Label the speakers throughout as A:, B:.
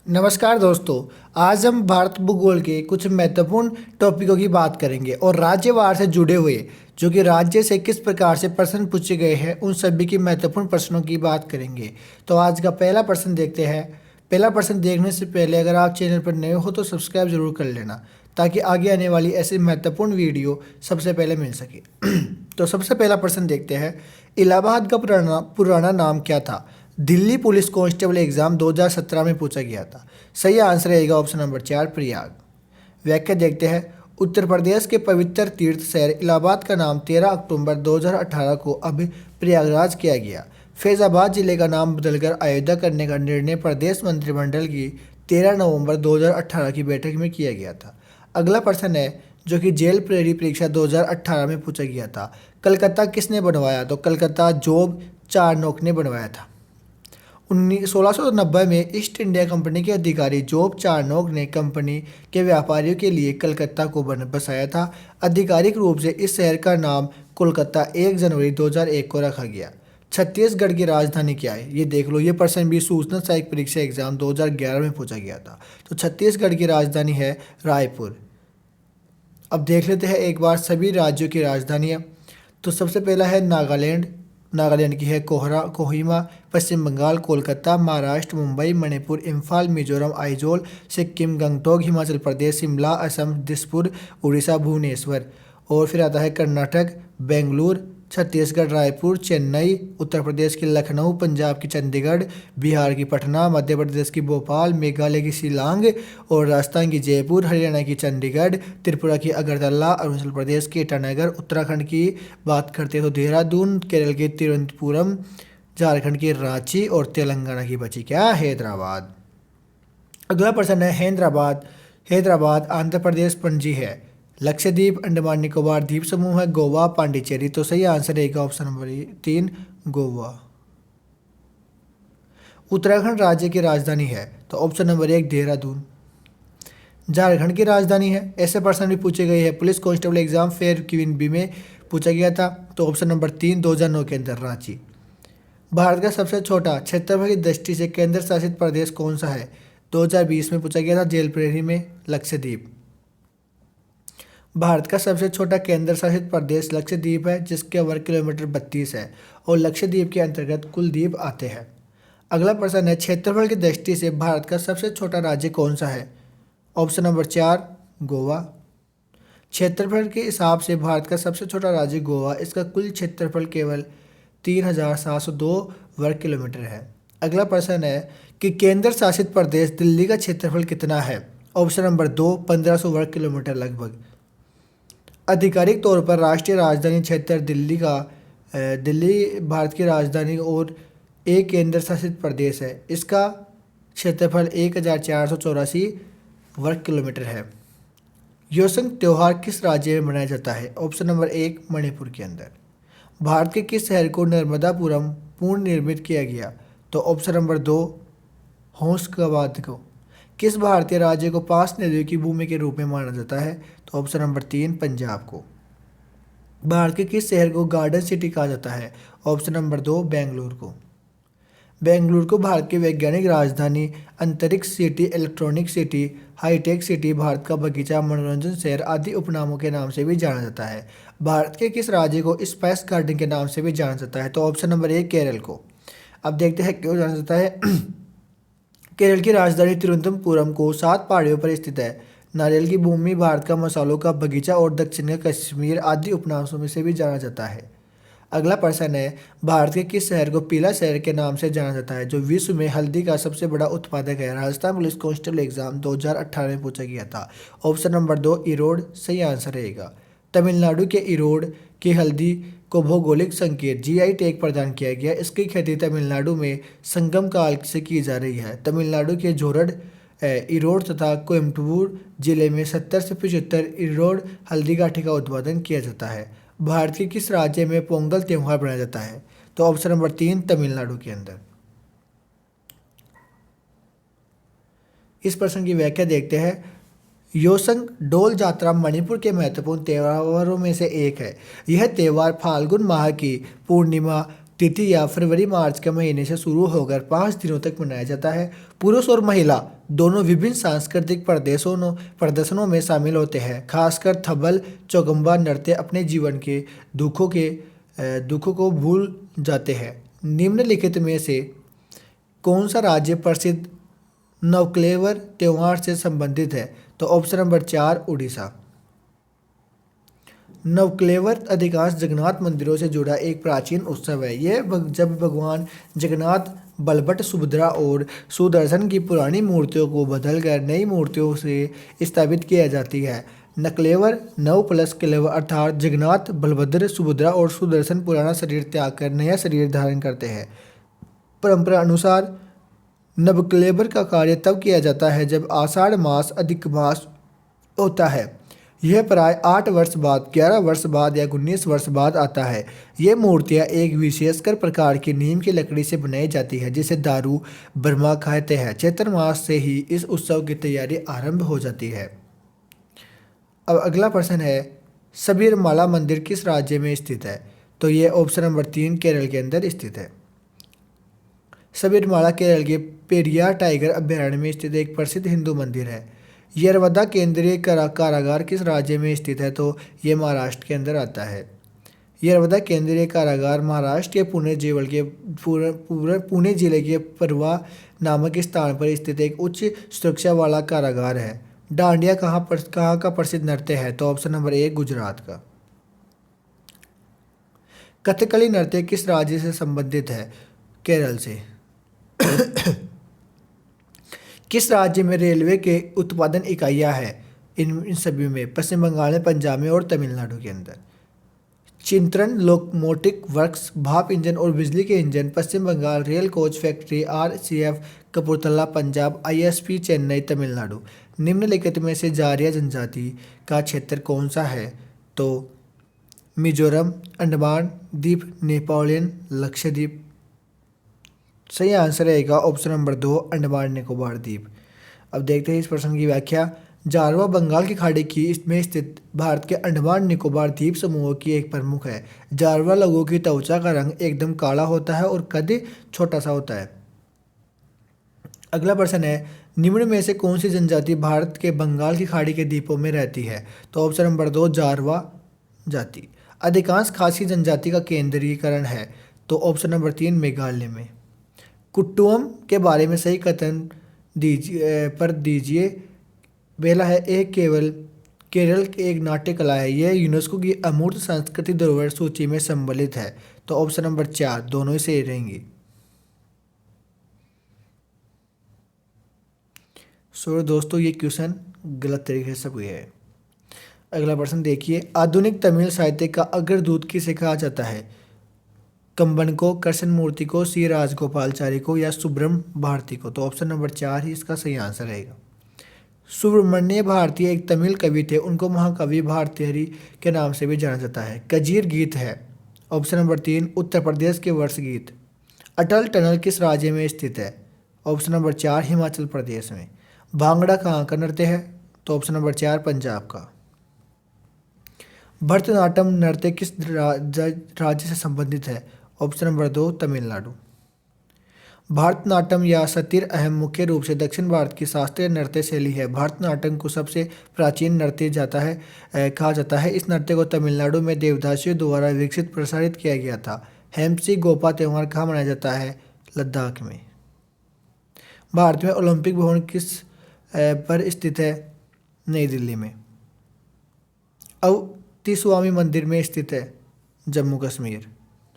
A: नमस्कार दोस्तों। आज हम भारत भूगोल के कुछ महत्वपूर्ण टॉपिकों की बात करेंगे और राज्यवार से जुड़े हुए जो कि राज्य से किस प्रकार से प्रश्न पूछे गए हैं उन सभी की महत्वपूर्ण प्रश्नों की बात करेंगे। तो आज का पहला प्रश्न देखते हैं। पहला प्रश्न देखने से पहले अगर आप चैनल पर नए हो तो सब्सक्राइब जरूर कर लेना ताकि आगे आने वाली ऐसी महत्वपूर्ण वीडियो सबसे पहले मिल सके। तो सबसे पहला प्रश्न देखते हैं। इलाहाबाद का पुराना पुराना नाम क्या था? दिल्ली पुलिस कांस्टेबल एग्जाम 2017 में पूछा गया था। सही आंसर रहेगा ऑप्शन नंबर 4 प्रयाग। व्याख्या देखते हैं। उत्तर प्रदेश के पवित्र तीर्थ शहर इलाहाबाद का नाम 13 अक्टूबर 2018 को अब प्रयागराज किया गया। फैजाबाद जिले का नाम बदलकर अयोध्या करने का निर्णय प्रदेश मंत्रिमंडल की 13 नवंबर 2018 की बैठक में किया गया था। अगला प्रश्न है जो कि जेल प्रेरी परीक्षा 2018 में पूछा गया था। कलकत्ता किसने बनवाया? तो कलकत्ता जॉब चारनोक ने बनवाया था। 1690 में ईस्ट इंडिया कंपनी के अधिकारी जॉब चारनोक ने कंपनी के व्यापारियों के लिए कलकत्ता को बसाया था। आधिकारिक रूप से इस शहर का नाम कोलकाता 1 जनवरी 2001 को रखा गया। छत्तीसगढ़ की राजधानी क्या है? ये देख लो, ये प्रश्न भी सूचना सहायक परीक्षा एग्जाम 2011 में पूछा गया था। तो छत्तीसगढ़ की राजधानी है रायपुर। अब देख लेते हैं एक बार सभी राज्यों की राजधानियाँ। तो सबसे पहला है नागालैंड। नागालैंड की है कोहिमा। पश्चिम बंगाल कोलकाता। महाराष्ट्र मुंबई। मणिपुर इम्फाल। मिजोरम आइजोल। सिक्किम गंगटोक। हिमाचल प्रदेश शिमला। असम दिसपुर। उड़ीसा भुवनेश्वर। और फिर आता है कर्नाटक बेंगलुरु। छत्तीसगढ़ रायपुर। चेन्नई। उत्तर प्रदेश की लखनऊ। पंजाब की चंडीगढ़। बिहार की पटना। मध्य प्रदेश की भोपाल। मेघालय की शिलांग और राजस्थान की जयपुर। हरियाणा की चंडीगढ़। त्रिपुरा की अगरतला। अरुणाचल प्रदेश की ईटानगर। उत्तराखंड की बात करते हैं तो देहरादून। केरल की तिरुवनंतपुरम। झारखंड की रांची और तेलंगाना की बची क्या? हैदराबाद। अगला प्रश्न है हैदराबाद। हैदराबाद आंध्र प्रदेश पणजी है। लक्षद्वीप अंडमान निकोबार द्वीप समूह है। गोवा पांडिचेरी। तो सही आंसर रहेगा ऑप्शन नंबर 3 गोवा। उत्तराखंड राज्य की राजधानी है। तो ऑप्शन नंबर 1 देहरादून। झारखंड की राजधानी है। ऐसे प्रश्न भी पूछे गए हैं। पुलिस कांस्टेबल एग्जाम फेयर क्वीन बी में पूछा गया था। तो ऑप्शन नंबर 3 2009 के अंदर रांची। भारत का सबसे छोटा क्षेत्रफल की दृष्टि से केंद्र शासित प्रदेश कौन सा है? 2020 में पूछा गया था। जेल प्रेरी में लक्षद्वीप। भारत का सबसे छोटा केंद्र शासित प्रदेश लक्षद्वीप है जिसके वर्ग किलोमीटर 32 है और लक्षद्वीप के अंतर्गत कुल द्वीप आते हैं। अगला प्रश्न है क्षेत्रफल की दृष्टि से भारत का सबसे छोटा राज्य कौन सा है? Option number 4 Goa. क्षेत्रफल के हिसाब से भारत का सबसे छोटा राज्य गोवा। इसका कुल क्षेत्रफल केवल 3702 वर्ग किलोमीटर है। अगला प्रश्न है कि केंद्र शासित प्रदेश दिल्ली का क्षेत्रफल कितना है? ऑप्शन नंबर 2 1500 वर्ग किलोमीटर लगभग। आधिकारिक तौर पर राष्ट्रीय राजधानी क्षेत्र दिल्ली भारत की राजधानी और एक केंद्र शासित प्रदेश है। इसका क्षेत्रफल 1484 वर्ग किलोमीटर है। योसंग त्यौहार किस राज्य में मनाया जाता है? ऑप्शन नंबर 1 मणिपुर के अंदर। भारत के किस शहर को नर्मदापुरम पुनर्निर्मित किया गया? तो ऑप्शन नंबर 2 होशंगाबाद को। किस भारतीय राज्य को 5 नदियों की भूमि के रूप में माना जाता है? तो ऑप्शन नंबर 3 पंजाब को। भारत के किस शहर को गार्डन सिटी कहा जाता है? ऑप्शन नंबर 2 बेंगलुरु को। बेंगलुरु को भारत की वैज्ञानिक राजधानी, अंतरिक्ष city, electronic city, hi tech city, Bharat का बगीचा, मनोरंजन शहर आदि उपनामों के नाम से भी जाना जाता है। भारत के किस राज्य को स्पाइस गार्डन के नाम से भी जाना जाता है? तो ऑप्शन नंबर 1 केरल को। अब देखते हैं क्यों जाना जाता है। केरल की राजधानी तिरुवनंतपुरम को 7 पहाड़ियों पर स्थित है। नारियल की भूमि, भारत का मसालों का बगीचा और दक्षिण का कश्मीर आदि उपनामों में से भी जाना जाता है। अगला प्रश्न है भारत के किस शहर को पीला शहर के नाम से जाना जाता है जो विश्व में हल्दी का सबसे बड़ा उत्पादक है? राजस्थान पुलिस कांस्टेबल एग्जाम 2018 में पूछा गया था। ऑप्शन नंबर 2 इरोड सही आंसर रहेगा। तमिलनाडु के इरोड की हल्दी को भौगोलिक संकेत जीआई टैग प्रदान किया गया। इसकी खेती तमिलनाडु में संगम काल से की जा रही है। तमिलनाडु के जोरड इरोड तथा कोयम्बटूर जिले में 70 से 75 इरोड हल्दी गाठी का उत्पादन किया जाता है। भारत के किस राज्य में पोंगल त्यौहार मनाया जाता है? तो ऑप्शन नंबर 3 तमिलनाडु के अंदर। इस प्रश्न की व्याख्या देखते हैं। योसंग डोल जात्रा मणिपुर के महत्वपूर्ण त्योहारों में से एक है। यह त्यौहार फाल्गुन माह की पूर्णिमा तिथि या फरवरी मार्च के महीने से शुरू होकर 5 दिनों तक मनाया जाता है। पुरुष और महिला दोनों विभिन्न सांस्कृतिक प्रदर्शनों में शामिल होते हैं। खासकर थबल चौगम्बा नृत्य अपने जीवन के दुखों को भूल जाते हैं। निम्नलिखित में से कौन सा राज्य प्रसिद्ध नवक्लेवर त्योहार से संबंधित है? तो ऑप्शन नंबर 4 उड़ीसा। नवक्लेवर अधिकांश जगन्नाथ मंदिरों से जुड़ा एक प्राचीन उत्सव है। यह जब भगवान जगन्नाथ, बलभद्र, सुभद्रा और सुदर्शन की पुरानी मूर्तियों को बदलकर नई मूर्तियों से स्थापित किया जाती है। नकलेवर 9 प्लस क्लेवर अर्थात जगन्नाथ, बलभद्र, सुभद्रा और सुदर्शन पुराना शरीर त्याग कर नया शरीर धारण करते हैं। परंपरा अनुसार नवक्लेवर का कार्य तब किया जाता है जब आषाढ़ मास अधिक मास होता है। यह प्राय 8 वर्ष बाद, 11 वर्ष बाद या 19 वर्ष बाद आता है। ये मूर्तियाँ एक विशेषकर प्रकार की नीम की लकड़ी से बनाई जाती है जिसे दारू ब्रह्मा कहते हैं। चैत्र मास से ही इस उत्सव की तैयारी आरंभ हो जाती है। अब अगला प्रश्न है, सबरीमाला मंदिर किस राज्य में स्थित है? तो ये ऑप्शन नंबर 3 केरल के अंदर स्थित है। सबरीमाला केरल के पेरियार टाइगर अभयारण्य में स्थित एक प्रसिद्ध हिंदू मंदिर है। यरवदा केंद्रीय कारागार किस राज्य में स्थित है? तो ये महाराष्ट्र के अंदर आता है। यरवदा केंद्रीय कारागार महाराष्ट्र के पुणे जिले के परवा नामक स्थान पर स्थित एक उच्च सुरक्षा वाला कारागार है। डांडिया कहाँ का प्रसिद्ध नृत्य है? तो ऑप्शन नंबर 1 गुजरात का। कथकली नृत्य किस राज्य से संबंधित है? केरल से। किस राज्य में रेलवे के उत्पादन इकाइयाँ हैं? इन सभी में पश्चिम बंगाल में, पंजाब में और तमिलनाडु के अंदर। चिंतन लोकोमोटिव वर्क्स भाप इंजन और बिजली के engine Paschim Bangal, rail coach factory RCF Kapurthala Punjab, ISP Chennai Tamil Nadu. निम्नलिखित में से जारिया जनजाति का क्षेत्र कौन सा है? तो मिजोरम, अंडमान द्वीप, नेपोलियन, लक्षद्वीप। सही आंसर रहेगा ऑप्शन नंबर 2 अंडमान निकोबार द्वीप। अब देखते हैं इस प्रश्न की व्याख्या। जारवा बंगाल की खाड़ी की इसमें स्थित भारत के अंडमान निकोबार द्वीप समूह की एक प्रमुख है। जारवा लोगों की त्वचा का रंग एकदम काला होता है और कद छोटा सा होता है। अगला प्रश्न है, निम्न में से कौन सी जनजाति भारत के बंगाल की खाड़ी के द्वीपों में रहती है? तो ऑप्शन नंबर 2 जारवा जाति। अधिकांश खासी जनजाति का केंद्रीकरण है। तो ऑप्शन नंबर 3 मेघालय में। कुट्टुअम के बारे में सही कथन दीजिए। पहला है, एक केरल की एक नाट्य कला है। यह यूनेस्को की अमूर्त सांस्कृतिक धरोहर सूची में सम्मिलित है। तो ऑप्शन नंबर 4 दोनों ही सही रहेंगी। सो दोस्तों ये क्वेश्चन गलत तरीके से हुए है। अगला प्रश्न देखिए, आधुनिक तमिल साहित्य का अग्रदूत किसे कहा जाता है? कंबन को, कृष्णमूर्ति को, सी राजगोपालचारी को या सुब्रम भारती को? तो ऑप्शन नंबर 4 ही इसका सही आंसर रहेगा। सुब्रमण्य भारती एक तमिल कवि थे। उनको महाकवि भारतीहरि के नाम से भी जाना जाता है। कजीर गीत है ऑप्शन नंबर 3 उत्तर प्रदेश के वर्ष गीत। अटल टनल किस राज्य में स्थित है? ऑप्शन नंबर 4 हिमाचल प्रदेश में। भांगड़ा कहाँ का नृत्य है? तो ऑप्शन नंबर 4 पंजाब का। भरतनाट्यम नृत्य किस राज्य से संबंधित है? Option number 2 Tamil Nadu. भरतनाट्यम या सतीर अहम मुख्य रूप से दक्षिण भारत की शास्त्रीय नृत्य शैली है। भरतनाट्यम को सबसे प्राचीन नृत्य कहा जाता है। इस नृत्य को तमिलनाडु में देवदासियों द्वारा विकसित प्रसारित किया गया था। हेमसी गोपा त्यौहार कहाँ मनाया जाता है? लद्दाख में। भारत में ओलंपिक भवन किस पर स्थित है? नई दिल्ली में। अवतिस्वामी मंदिर में स्थित है? जम्मू कश्मीर।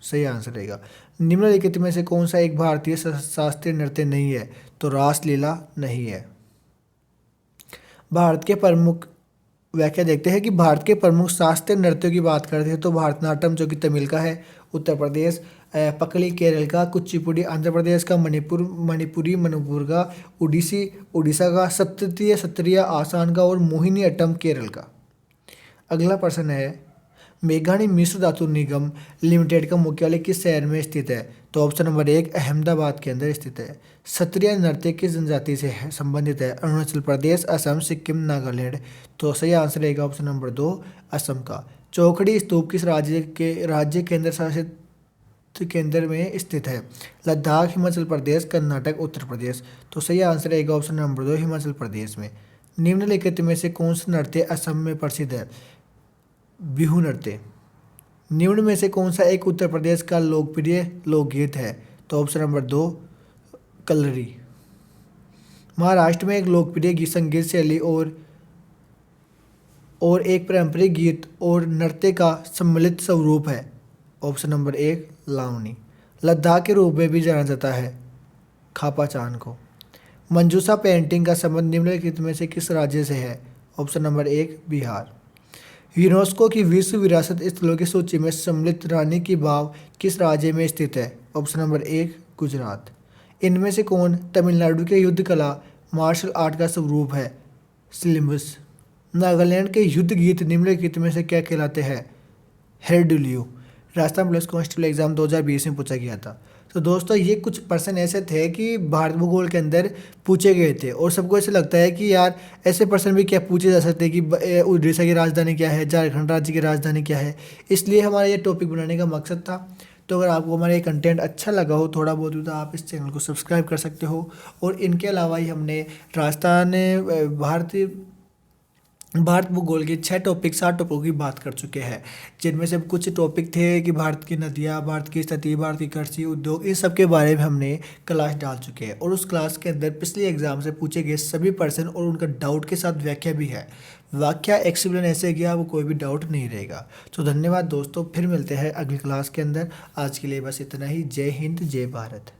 A: सही आंसर रहेगा। निम्नलिखित में से कौन सा एक भारतीय शास्त्रीय नृत्य नहीं है? तो रासलीला नहीं है। भारत के प्रमुख व्याख्या देखते हैं कि भारत के प्रमुख शास्त्रीय नृत्यों की बात करते हैं तो भरतनाट्यम जो कि तमिल का है, उत्तर प्रदेश, पकली केरल का, कुचिपुड़ी आंध्र प्रदेश का, मणिपुरी मणिपुर का, उड़ीसा का, सत्रिया आसाम का और मोहिनी अट्टम केरल का। अगला प्रश्न है, मेघानी मिश्र धातु निगम लिमिटेड का मुख्यालय किस शहर में स्थित है? तो ऑप्शन नंबर 1 अहमदाबाद के अंदर स्थित है। सत्रिया नृत्य किस जनजाति से संबंधित है? अरुणाचल प्रदेश, असम, सिक्किम, नागालैंड। तो सही आंसर रहेगा ऑप्शन नंबर 2 असम का। चौखड़ी स्तूप किस राज्य केंद्र शासित केंद्र में स्थित है? लद्दाख, हिमाचल प्रदेश, कर्नाटक, उत्तर प्रदेश। तो सही आंसर रहेगा ऑप्शन नंबर 2, हिमाचल प्रदेश में। निम्नलिखित में से कौन सा नृत्य असम में प्रसिद्ध है? बिहू नृत्य। निम्न में से कौन सा एक उत्तर प्रदेश का लोकप्रिय लोकगीत है? तो ऑप्शन नंबर 2, कलरी। महाराष्ट्र में एक लोकप्रिय संगीत शैली और एक पारंपरिक गीत और नृत्य का सम्मिलित स्वरूप है? Option number 1, Lavani. लद्दाख के रूप में भी जाना जाता है खापाचान को। मंजूषा पेंटिंग का संबंध निम्नलिखित में से किस राज्य से है? Option number 1, Bihar. यूनेस्को की विश्व विरासत स्थलों की सूची में सम्मिलित रानी की वाव किस राज्य में स्थित है? Option number 1, Gujarat. इनमें से कौन तमिलनाडु के युद्ध कला मार्शल आर्ट का स्वरूप है? सिलिम्बस। नागालैंड के युद्ध गीत निम्नलिखित में से क्या कहलाते हैं? हेरडुलियो। राजस्थान पुलिस कांस्टेबल एग्जाम 2020 में पूछा गया था। तो दोस्तों ये कुछ प्रश्न ऐसे थे कि भारत भूगोल के अंदर पूछे गए थे और सबको ऐसे लगता है कि यार ऐसे प्रश्न भी क्या पूछे जा सकते हैं कि उड़ीसा की राजधानी क्या है, झारखंड राज्य की राजधानी क्या है। इसलिए हमारा ये टॉपिक बनाने का मकसद था। तो अगर आपको हमारा ये कंटेंट अच्छा लगा हो थोड़ा बहुत भी, तो आप इस चैनल को सब्सक्राइब कर सकते हो। और इनके अलावा ही हमने राजस्थान भारत भूगोल के 6 टॉपिक 7 टॉपिकों की बात कर चुके हैं, जिनमें से कुछ टॉपिक थे कि भारत की नदियाँ, भारत की स्थिति, भारत की कृषि उद्योग, इन सब के बारे में हमने क्लास डाल चुके हैं। और उस क्लास के अंदर पिछले एग्जाम से पूछे गए सभी प्रश्न और उनका डाउट के साथ व्याख्या भी है। व्याख्या एक्सप्लेन ऐसे किया वो कोई भी डाउट नहीं रहेगा। तो धन्यवाद दोस्तों, फिर मिलते हैं अगली क्लास के अंदर। आज के लिए बस इतना ही। जय हिंद, जय भारत।